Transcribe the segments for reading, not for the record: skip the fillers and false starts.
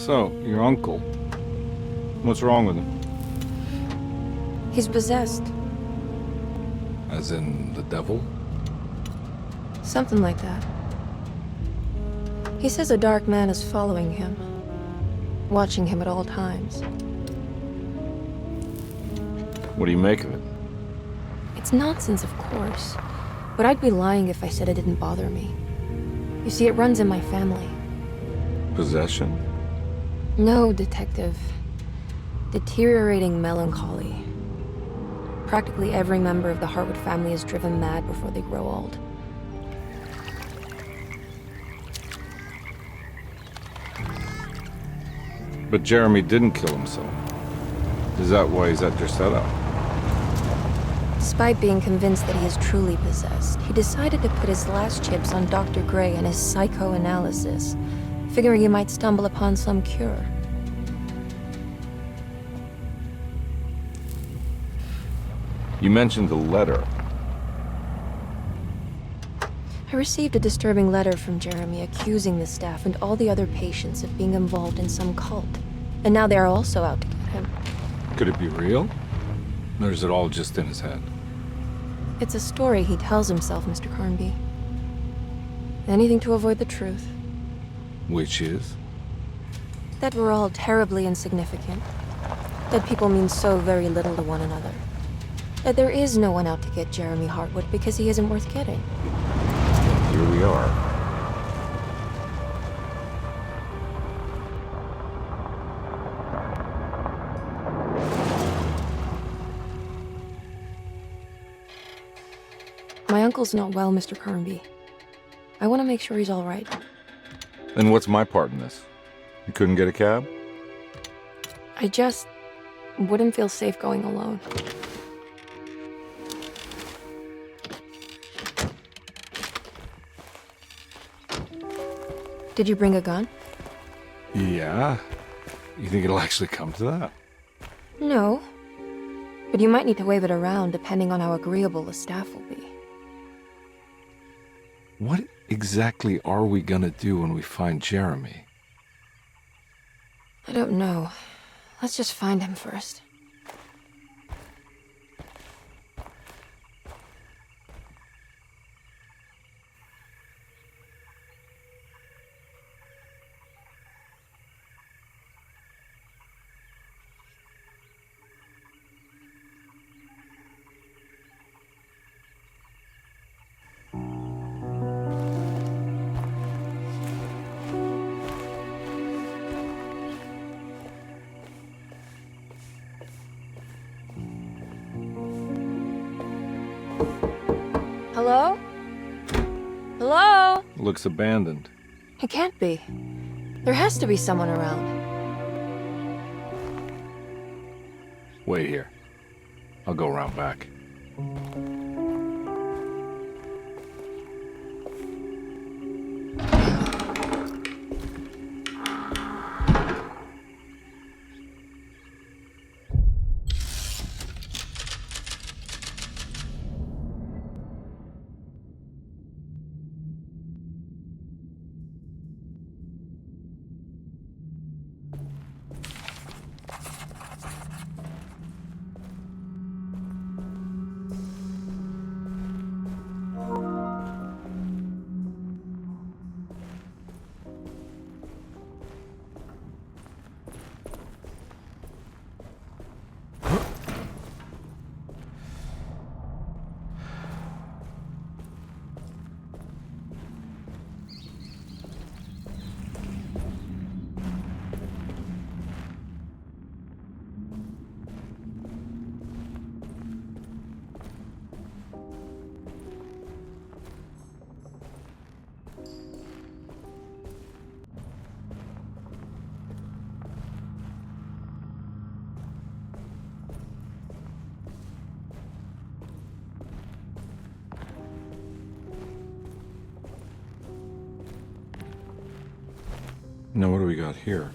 So, your uncle. What's wrong with him? He's possessed. As in the devil? Something like that. He says a dark man is following him, watching him at all times. What do you make of it? It's nonsense, of course, but I'd be lying if I said it didn't bother me. You see, it runs in my family. Possession? No, Detective. Deteriorating melancholy. Practically every member of the Hartwood family is driven mad before they grow old. But Jeremy didn't kill himself. Is that why he's at Derceto? Despite being convinced that he is truly possessed, he decided to put his last chips on Dr. Gray and his psychoanalysis, figuring he might stumble upon some cure. You mentioned the letter. I received a disturbing letter from Jeremy accusing the staff and all the other patients of being involved in some cult. And now they are also out to get him. Could it be real? Or is it all just in his head? It's a story he tells himself, Mr. Carnby. Anything to avoid the truth. Which is? That we're all terribly insignificant. That people mean so very little to one another. That there is no one out to get Jeremy Hartwood because he isn't worth getting. Here we are. My uncle's not well, Mr. Carnby. I want to make sure he's all right. Then what's my part in this? You couldn't get a cab? I just wouldn't feel safe going alone. Did you bring a gun? Yeah. You think it'll actually come to that? No. But you might need to wave it around depending on how agreeable the staff will be. What exactly are we gonna do when we find Jeremy? I don't know. Let's just find him first. Hello? Hello? Looks abandoned. It can't be. There has to be someone around. Wait here. I'll go around back. Now what do we got here?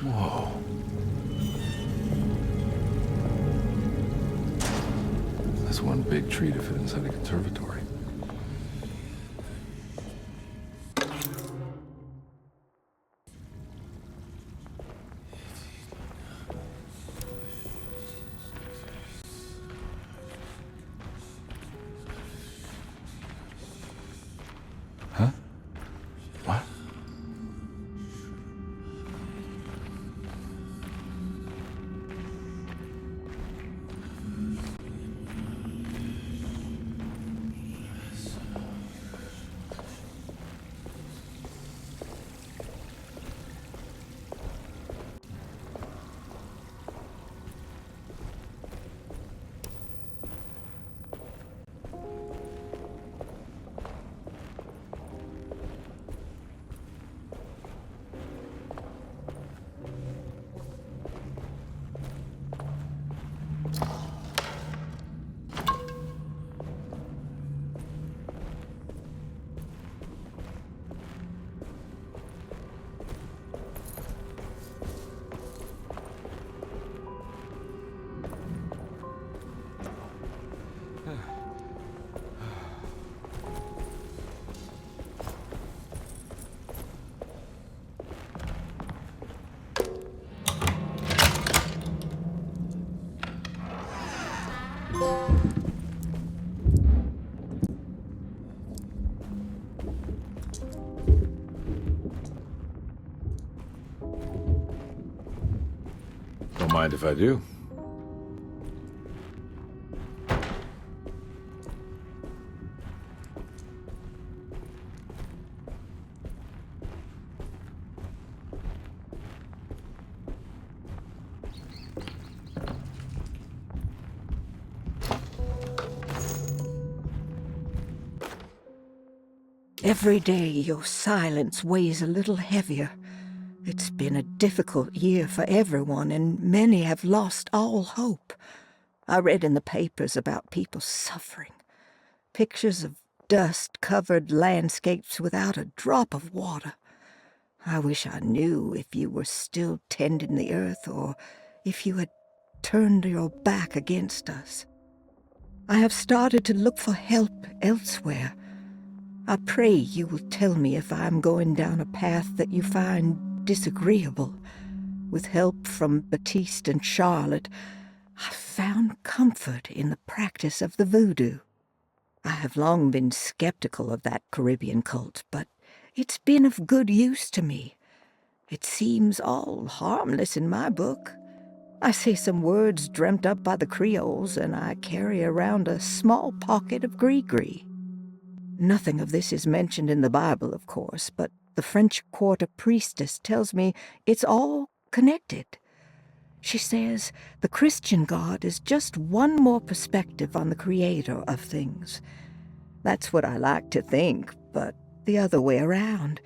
Whoa. That's one big tree to fit inside a conservatory. Huh? What? Don't mind if I do. Every day your silence weighs a little heavier. It's been a difficult year for everyone, and many have lost all hope. I read in the papers about people suffering. Pictures of dust-covered landscapes without a drop of water. I wish I knew if you were still tending the earth or if you had turned your back against us. I have started to look for help elsewhere. I pray you will tell me if I am going down a path that you find disagreeable. With help from Baptiste and Charlotte, I found comfort in the practice of the voodoo. I have long been skeptical of that Caribbean cult, but it's been of good use to me. It seems all harmless in my book. I say some words dreamt up by the Creoles, and I carry around a small pocket of gris-gris. Nothing of this is mentioned in the Bible, of course, but the French Quarter priestess tells me it's all connected. She says the Christian God is just one more perspective on the creator of things. That's what I like to think, but the other way around,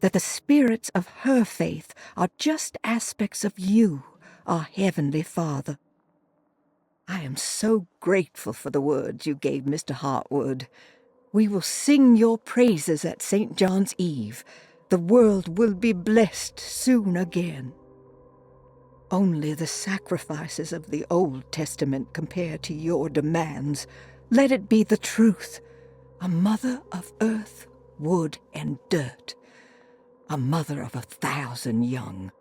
that the spirits of her faith are just aspects of you, our Heavenly Father. I am so grateful for the words you gave Mr. Hartwood. We will sing your praises at St. John's Eve. The world will be blessed soon again. Only the sacrifices of the Old Testament compare to your demands. Let it be the truth. A mother of earth, wood, and dirt. A mother of 1,000 young.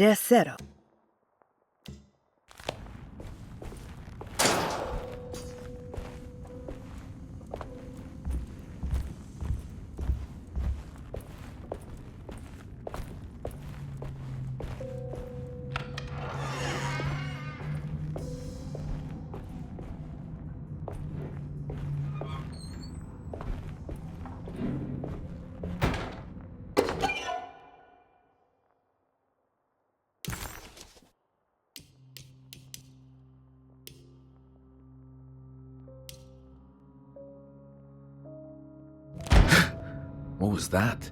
Derceto. What was that?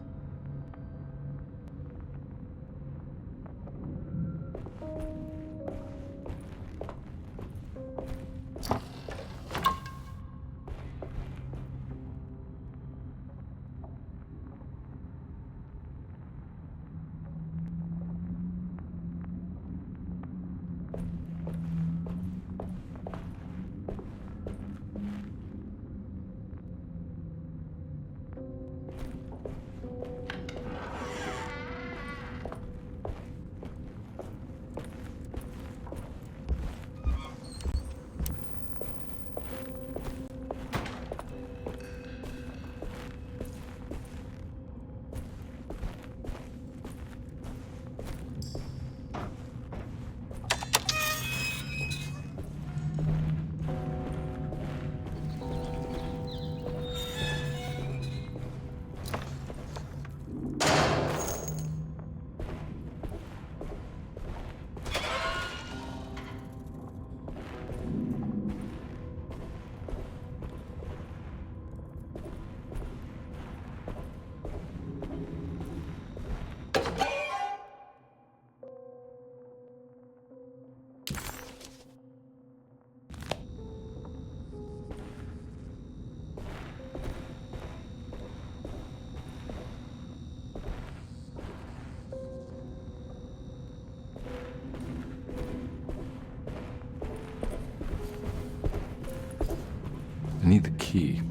I need the key.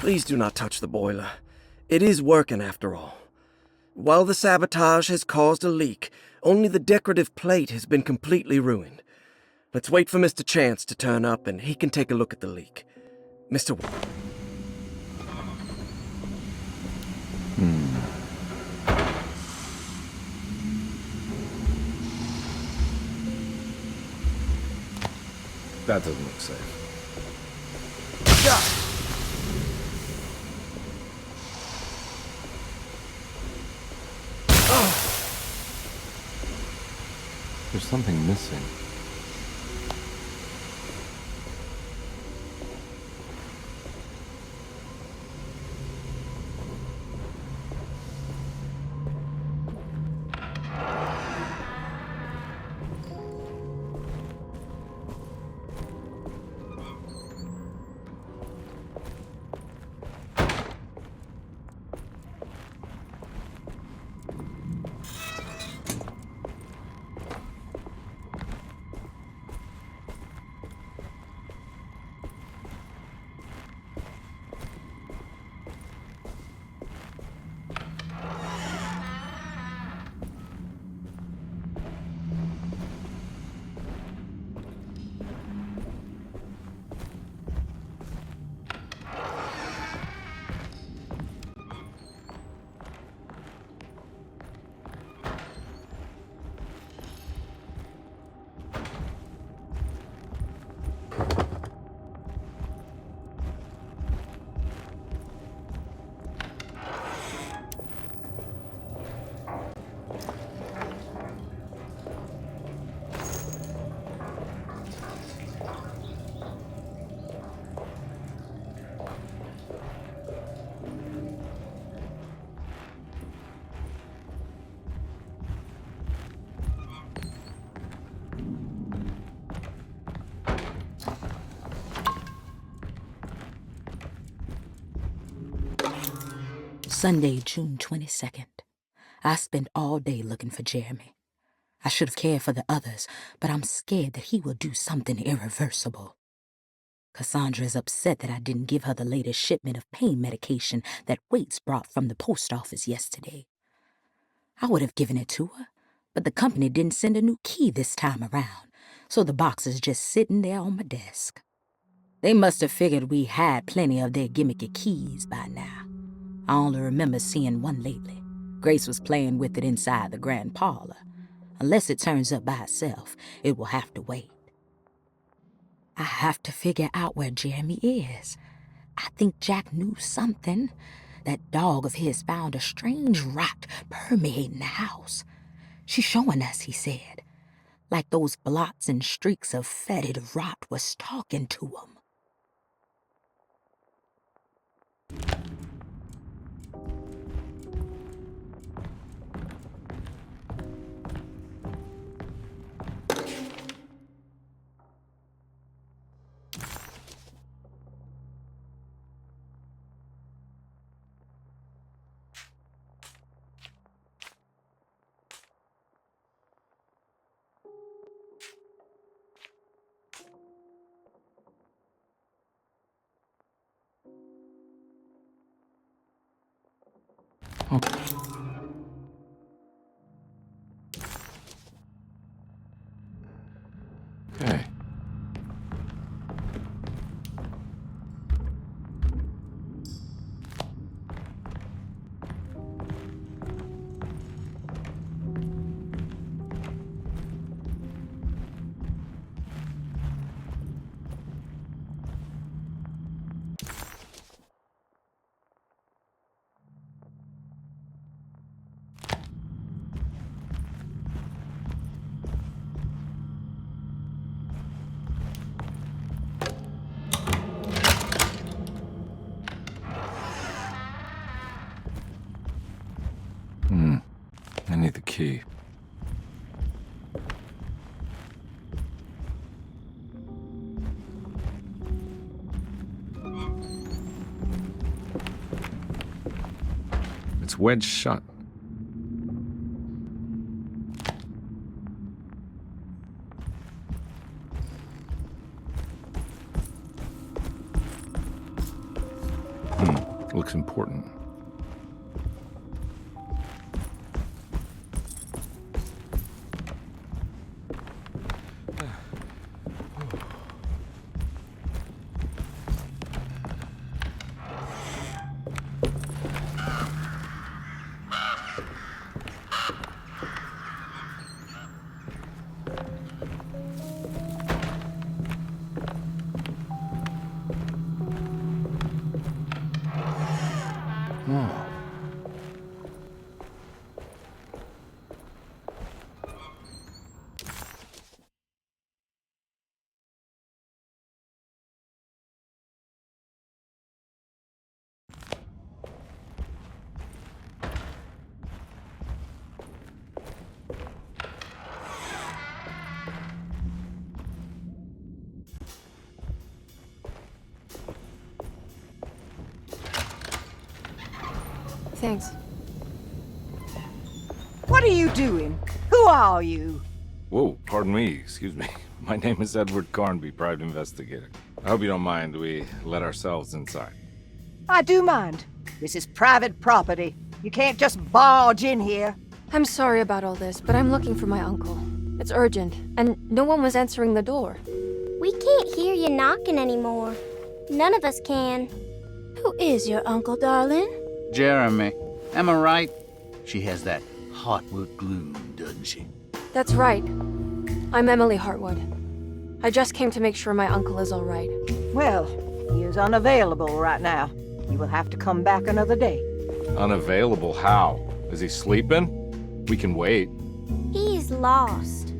Please do not touch the boiler. It is working after all. While the sabotage has caused a leak, only the decorative plate has been completely ruined. Let's wait for Mr. Chance to turn up and he can take a look at the leak. Mr. That doesn't look safe. There's something missing. Sunday, June 22nd. I spent all day looking for Jeremy. I should have cared for the others, but I'm scared that he will do something irreversible. Cassandra is upset that I didn't give her the latest shipment of pain medication that Waits brought from the post office yesterday. I would have given it to her, but the company didn't send a new key this time around, so the box is just sitting there on my desk. They must have figured we had plenty of their gimmicky keys by now. I only remember seeing one lately. Grace was playing with it inside the grand parlor. Unless it turns up by itself, it will have to wait. I have to figure out where Jeremy is. I think Jack knew something. That dog of his found a strange rot permeating the house. She's showing us, he said. Like those blots and streaks of fetid rot was talking to him. Okay. I need the key. It's wedged shut. Looks important. Thanks. What are you doing? Who are you? Whoa, pardon me, excuse me. My name is Edward Carnby, private investigator. I hope you don't mind we let ourselves inside. I do mind. This is private property. You can't just barge in here. I'm sorry about all this, but I'm looking for my uncle. It's urgent, and no one was answering the door. We can't hear you knocking anymore. None of us can. Who is your uncle, darling? Jeremy. Am I right? She has that Hartwood gloom, doesn't she? That's right. I'm Emily Hartwood. I just came to make sure my uncle is all right. Well, he is unavailable right now. You will have to come back another day. Unavailable how? Is he sleeping? We can wait. He's lost.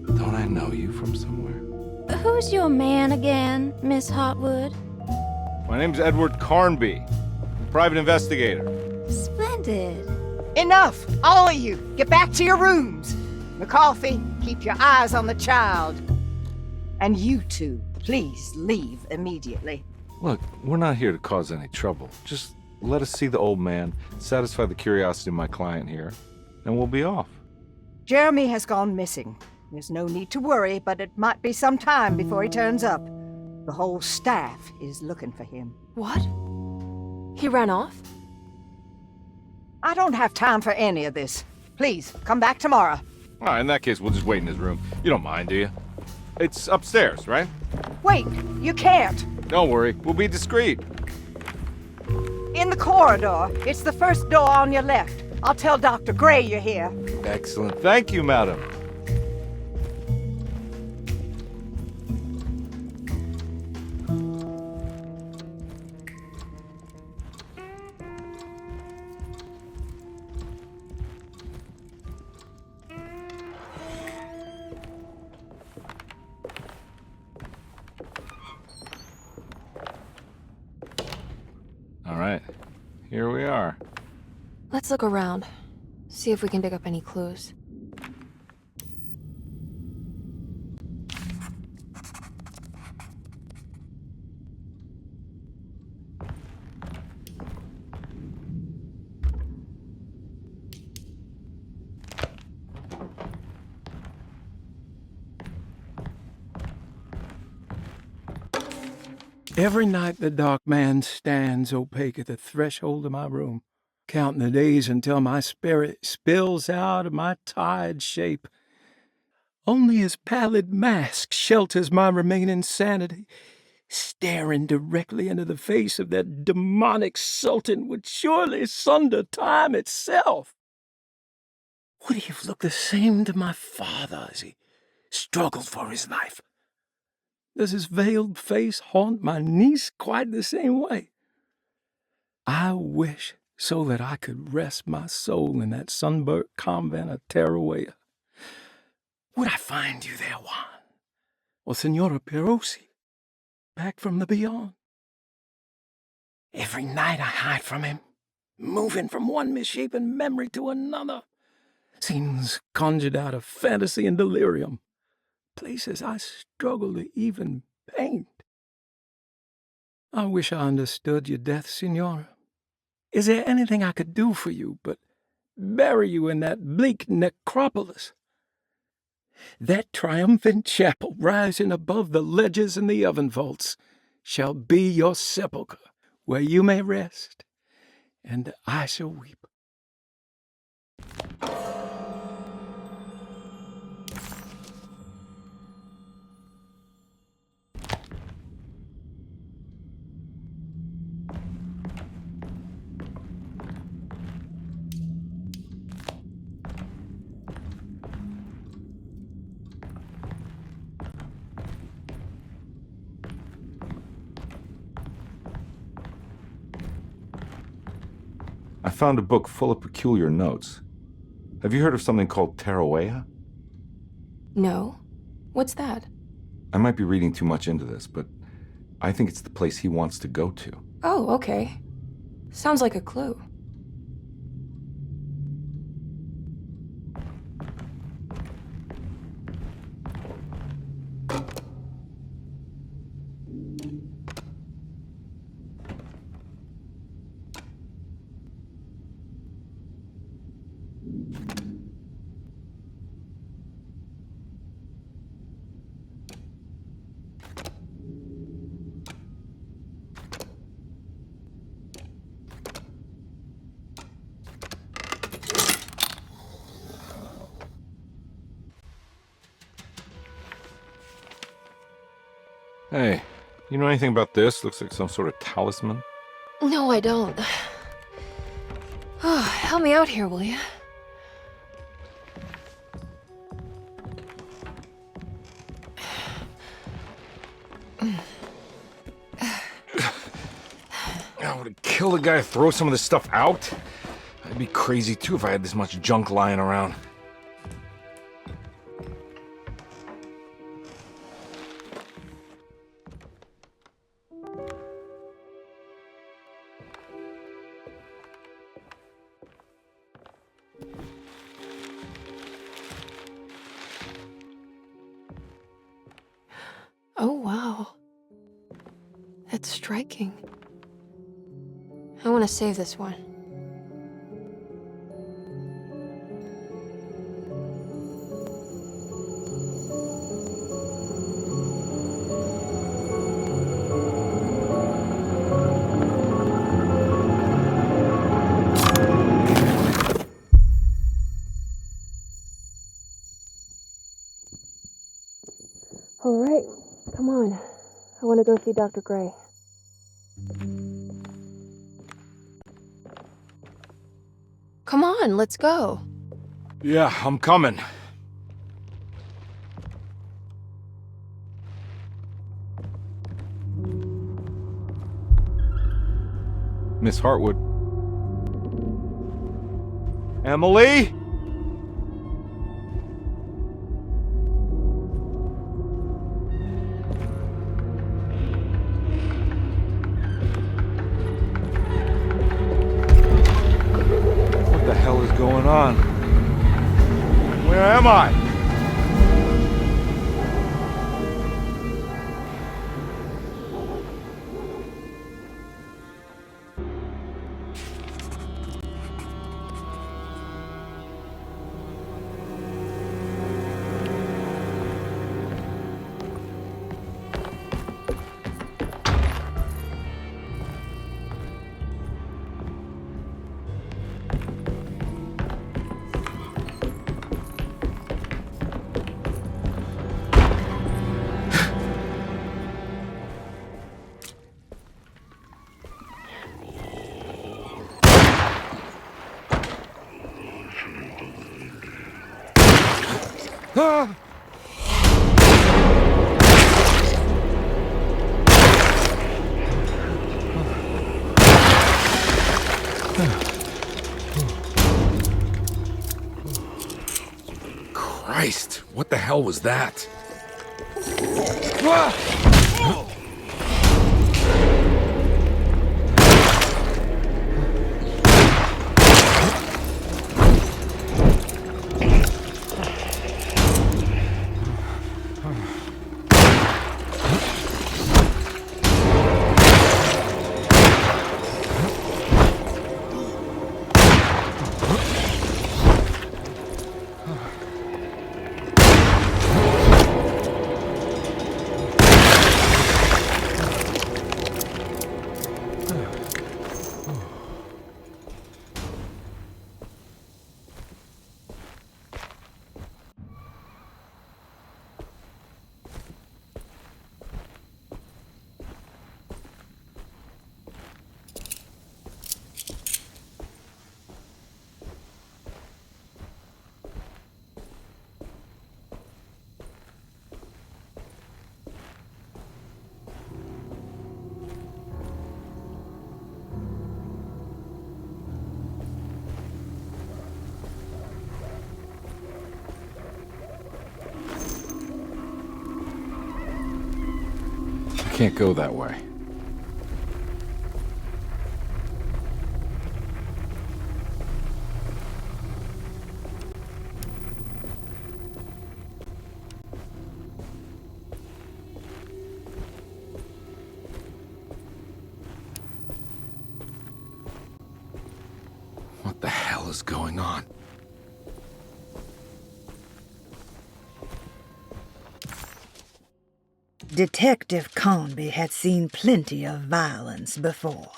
Don't I know you from somewhere? Who's your man again, Miss Hartwood? My name's Edward Carnby, private investigator. Splendid. Enough! All of you! Get back to your rooms! McCarthy, keep your eyes on the child. And you two, please leave immediately. Look, we're not here to cause any trouble. Just Let us see the old man, satisfy the curiosity of my client here, and we'll be off. Jeremy has gone missing. There's no need to worry, but it might be some time before he turns up. The whole staff is looking for him. What? He ran off? I don't have time for any of this. Please, come back tomorrow. All right, in that case, we'll just wait in his room. You don't mind, do you? It's upstairs, right? Wait, you can't. Don't worry, we'll be discreet. In the corridor. It's the first door on your left. I'll tell Dr. Gray you're here. Excellent. Thank you, madam. All right, here we are. Let's look around. See if we can dig up any clues. Every night the dark man stands opaque at the threshold of my room, counting the days until my spirit spills out of my tired shape. Only his pallid mask shelters my remaining sanity. Staring directly into the face of that demonic sultan would surely sunder time itself. Would he have looked the same to my father as he struggled for his life? Does his veiled face haunt my niece quite the same way? I wish so that I could rest my soul in that sunburnt convent of Tarawea. Would I find you there, Juan? Or Senora Perosi, back from the beyond? Every night I hide from him, moving from one misshapen memory to another. Scenes conjured out of fantasy and delirium. Places I struggle to even paint. I wish I understood your death, Senora. Is there anything I could do for you but bury you in that bleak necropolis? That triumphant chapel rising above the ledges and the oven vaults shall be your sepulchre, where you may rest, and I shall weep. I found a book full of peculiar notes. Have you heard of something called Tarawea? No. What's that? I might be reading too much into this, but I think it's the place he wants to go to. Oh, okay. Sounds like a clue. Hey, you know anything about this? Looks like some sort of talisman. No, I don't. Oh, help me out here, will you? I would have killed a guy to throw some of this stuff out. I'd be crazy too if I had this much junk lying around. Oh, wow. That's striking. I wonder want to save this one. All right, come on. I want to go see Dr. Gray. Come on, let's go. Yeah, I'm coming. Miss Hartwood. Emily? What the hell is going on? Where am I? Ah! Christ, what the hell was that? Can't go that way. What the hell is going on? Detective Carnby had seen plenty of violence before,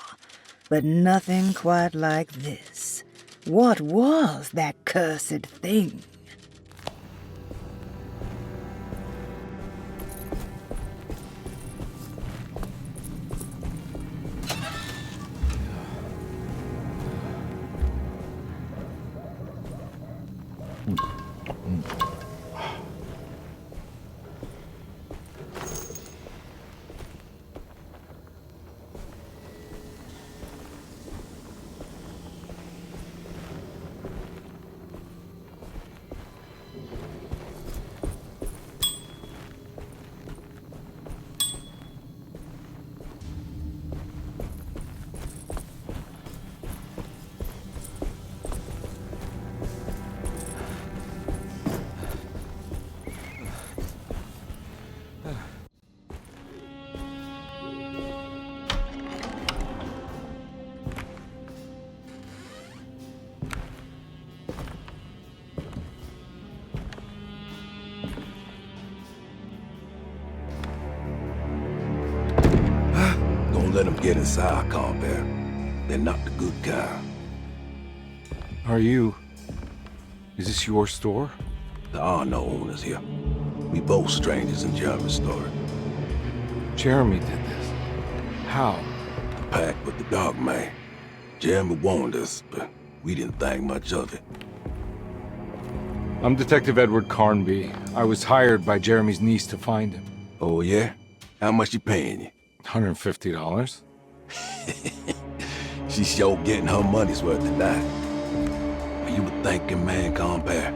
but nothing quite like this. What was that cursed thing? get inside, compare. They're not the good kind. Is this your store? There are no owners here. We both strangers in Jeremy's story. Jeremy did this. How? The pact with the Dark Man. Jeremy warned us, but we didn't think much of it. I'm Detective Edward Carnby. I was hired by Jeremy's niece to find him. Oh, yeah? How much you paying you? $150. She's sure getting her money's worth tonight. Are you a thinking man, compare?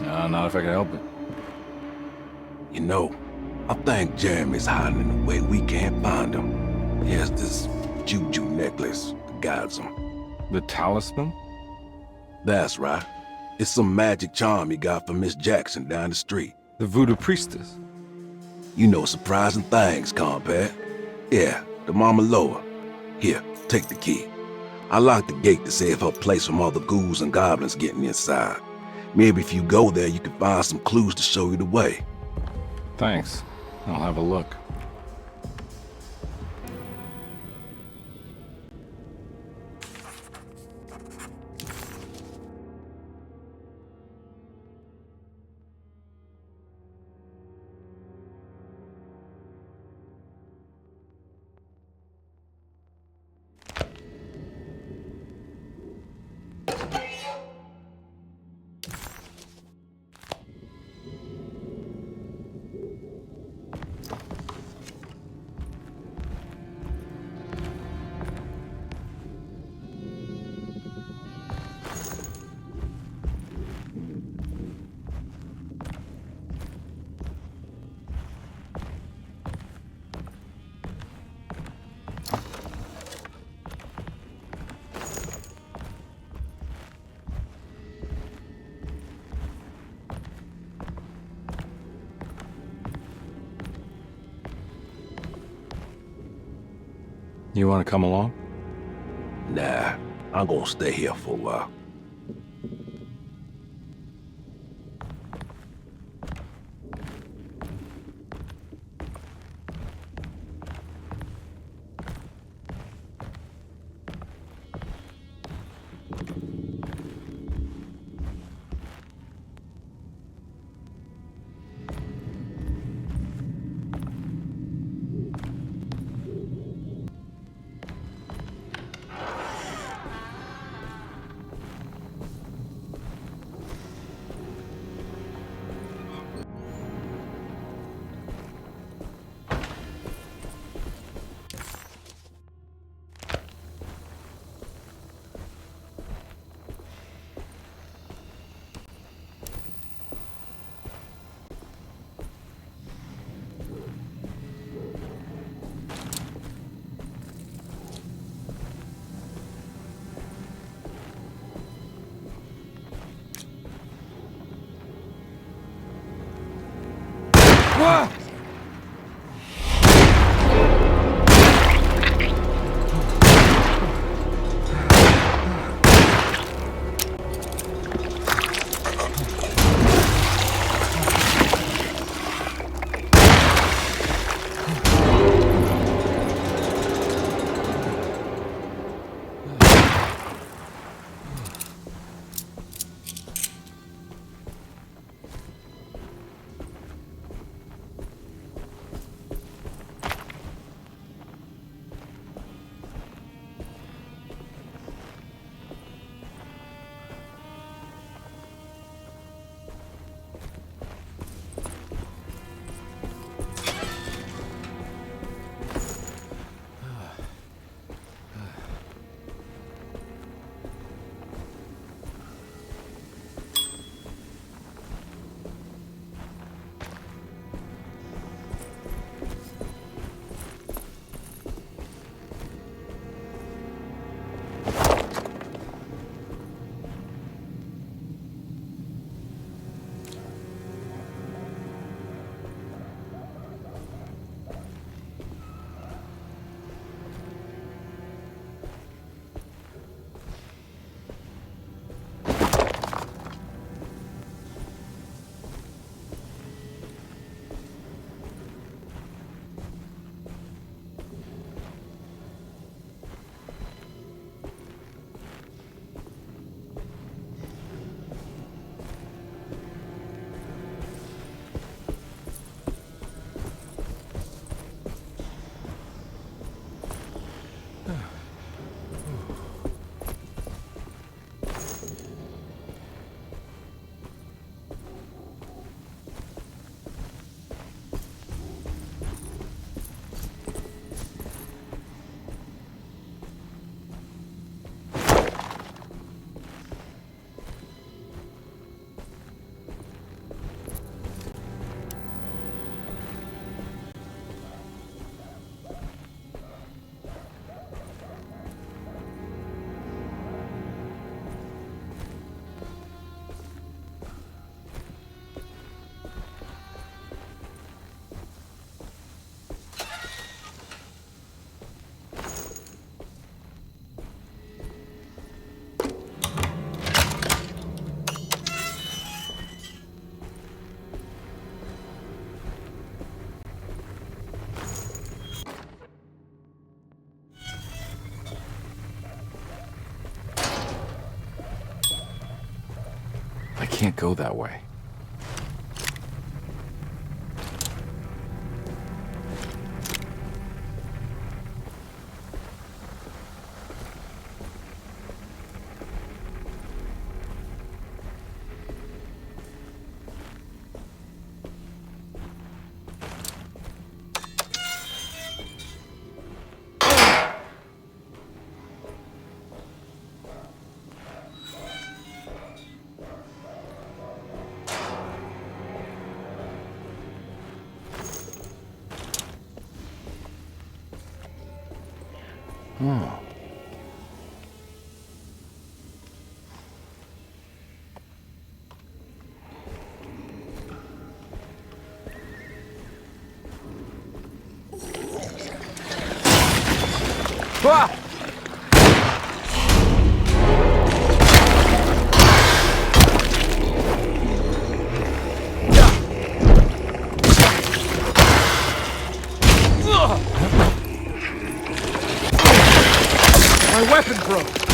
No, not if I can help it. You know, I think Jeremy's hiding in a way we can't find him. He has this juju necklace that guides him. The talisman? That's right. It's some magic charm he got from Miss Jackson down the street. The voodoo priestess? You know surprising things, compare. Yeah, the Mama Loa. Here, take the key. I locked the gate to save her place from all the ghouls and goblins getting inside. Maybe if you go there, you can find some clues to show you the way. Thanks. I'll have a look. You want to come along? Nah, I'm gonna stay here for a while. can't go that way. Oh. Ah! My weapon broke!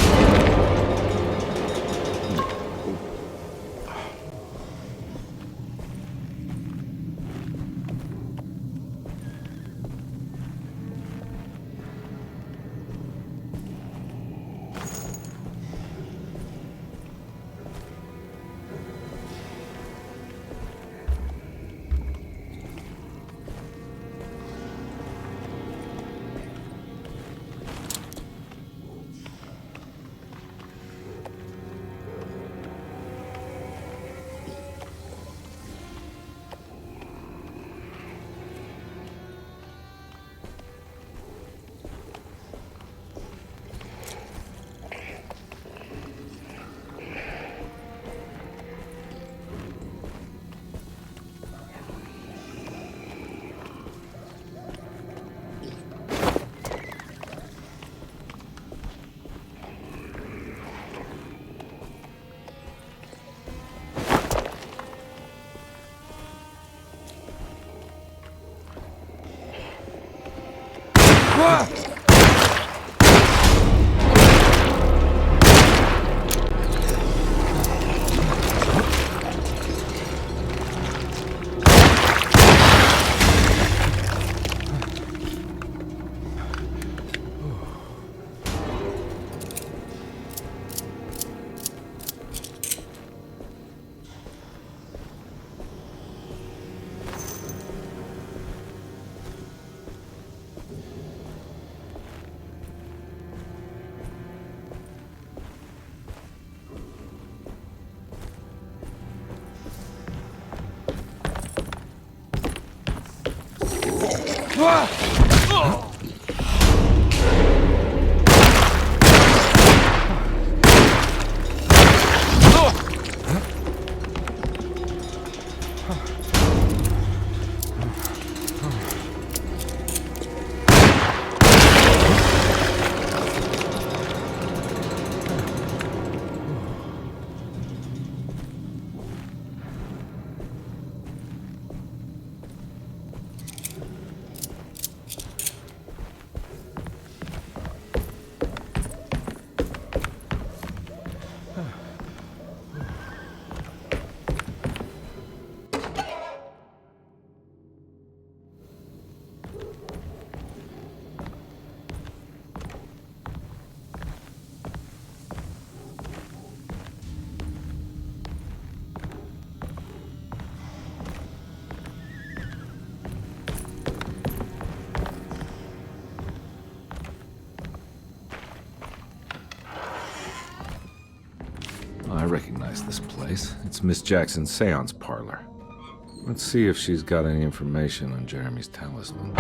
I recognize this place. It's Miss Jackson's seance parlor. Let's see if she's got any information on Jeremy's talisman.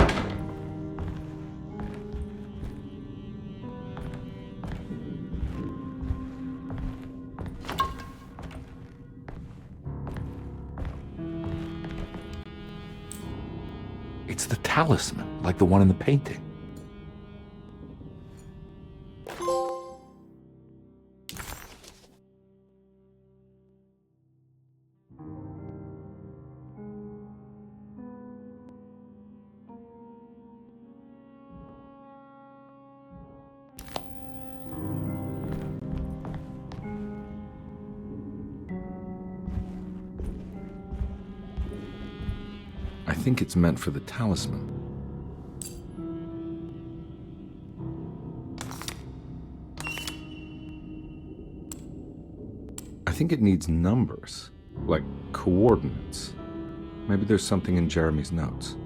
It's the talisman, like the one in the painting. I think it's meant for the talisman. I think it needs numbers, like coordinates. Maybe there's something in Jeremy's notes.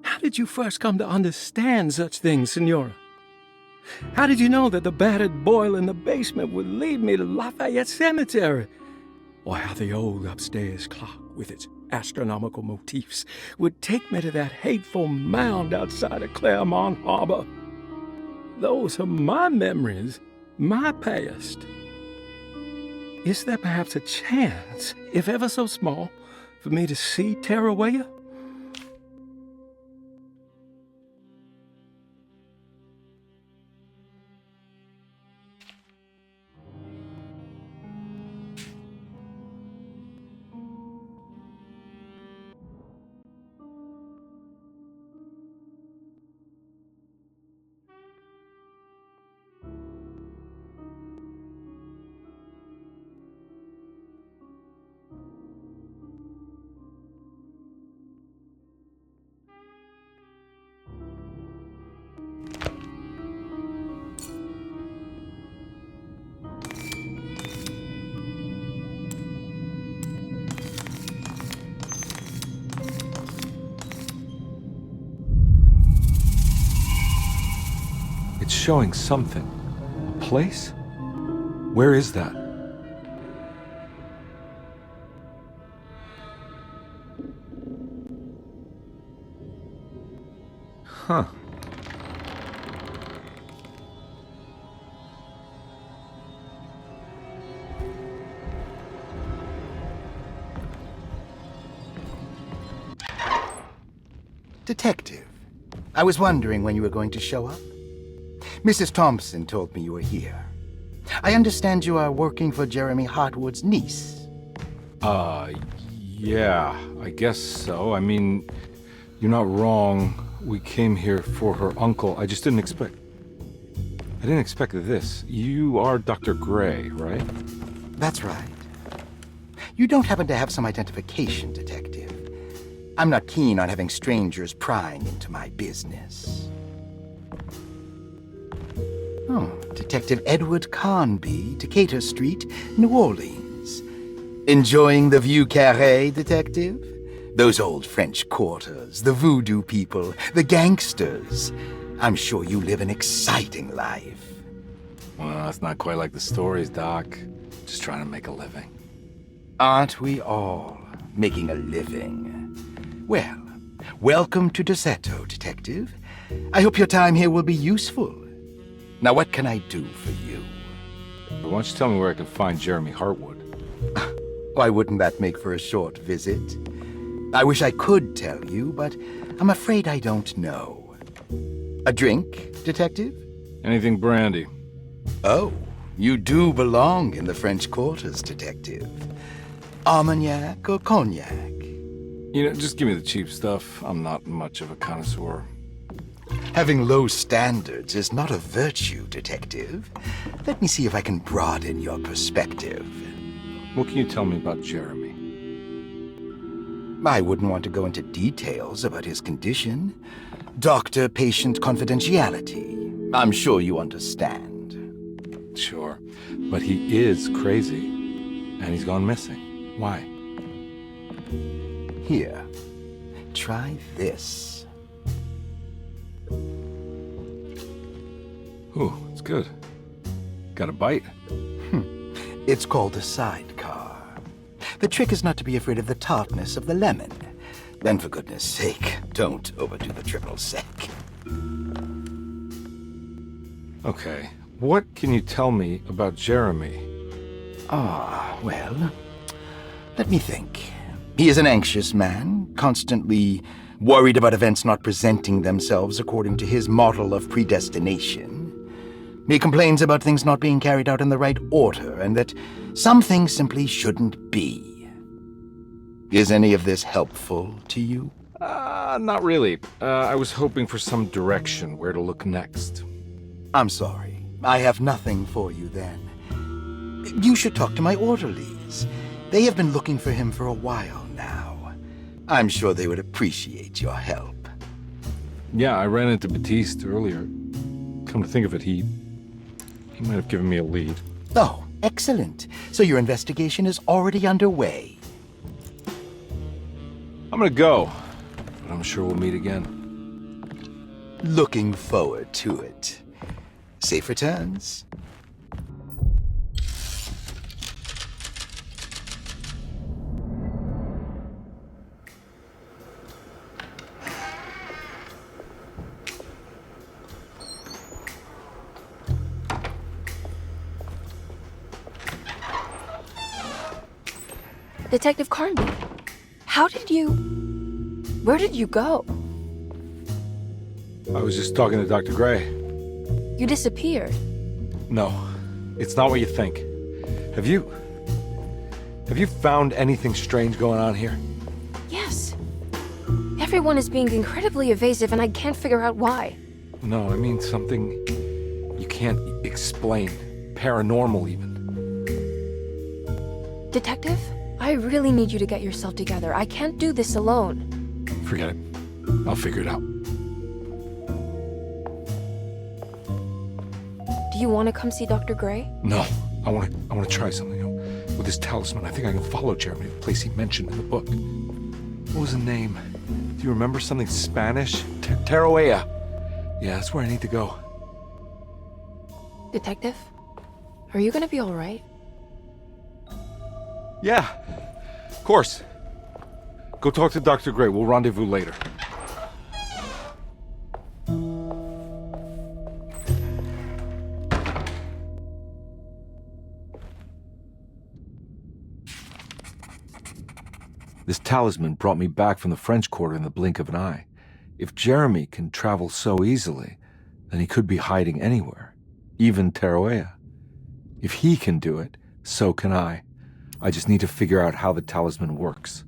How did you first come to understand such things, Senora? How did you know that the battered boil in the basement would lead me to Lafayette Cemetery? Or how the old upstairs clock, with its astronomical motifs, would take me to that hateful mound outside of Claremont Harbour? Those are my memories, my past. Is there perhaps a chance, if ever so small, for me to see Terrawaya? It's showing something. A place? Where is that? Huh. Detective, I was wondering when you were going to show up. Mrs. Thompson told me you were here. I understand you are working for Jeremy Hartwood's niece. Yeah, I guess so. I mean, you're not wrong. We came here for her uncle. I just didn't expect... I didn't expect this. You are Dr. Gray, right? That's right. You don't happen to have some identification, Detective. I'm not keen on having strangers prying into my business. Oh, Detective Edward Carnby, Decatur Street, New Orleans. Enjoying the Vieux Carré, Detective? Those old French quarters, the voodoo people, the gangsters. I'm sure you live an exciting life. Well, it's not quite like the stories, Doc. Just trying to make a living. Aren't we all making a living? Well, welcome to Derceto, Detective. I hope your time here will be useful. Now, what can I do for you? Why don't you tell me where I can find Jeremy Hartwood? Why wouldn't that make for a short visit? I wish I could tell you, but I'm afraid I don't know. A drink, Detective? Anything brandy. Oh, you do belong in the French quarters, Detective. Armagnac or cognac? You know, just give me the cheap stuff. I'm not much of a connoisseur. Having low standards is not a virtue, Detective. Let me see if I can broaden your perspective. What can you tell me about Jeremy? I wouldn't want to go into details about his condition. Doctor-patient confidentiality. I'm sure you understand. Sure, but he is crazy, and he's gone missing. Why? Here, try this. Ooh, it's good. Got a bite? It's called a sidecar. The trick is not to be afraid of the tartness of the lemon. And for goodness sake, don't overdo the triple sec. Okay, what can you tell me about Jeremy? Well, let me think. He is an anxious man, constantly worried about events not presenting themselves according to his model of predestination. He complains about things not being carried out in the right order, and that some things simply shouldn't be. Is any of this helpful to you? Not really. I was hoping for some direction where to look next. I'm sorry. I have nothing for you then. You should talk to my orderlies. They have been looking for him for a while now. I'm sure they would appreciate your help. Yeah, I ran into Batiste earlier. Come to think of it, he might have given me a lead. Oh, excellent. So your investigation is already underway. I'm gonna go, but I'm sure we'll meet again. Looking forward to it. Safe returns. Detective Carnby, where did you go? I was just talking to Dr. Gray. You disappeared. No, it's not what you think. Have you found anything strange going on here? Yes. Everyone is being incredibly evasive and I can't figure out why. No, I mean something you can't explain. Paranormal, even. Detective, I really need you to get yourself together. I can't do this alone. Forget it. I'll figure it out. Do you want to come see Dr. Gray? No, I want to try something. With this talisman, I think I can follow Jeremy to the place he mentioned in the book. What was the name? Do you remember something Spanish? Tarawea. Yeah, that's where I need to go. Detective, are you gonna be all right? Yeah, of course. Go talk to Dr. Gray. We'll rendezvous later. This talisman brought me back from the French Quarter in the blink of an eye. If Jeremy can travel so easily, then he could be hiding anywhere, even Tarawea. If he can do it, so can I. I just need to figure out how the talisman works.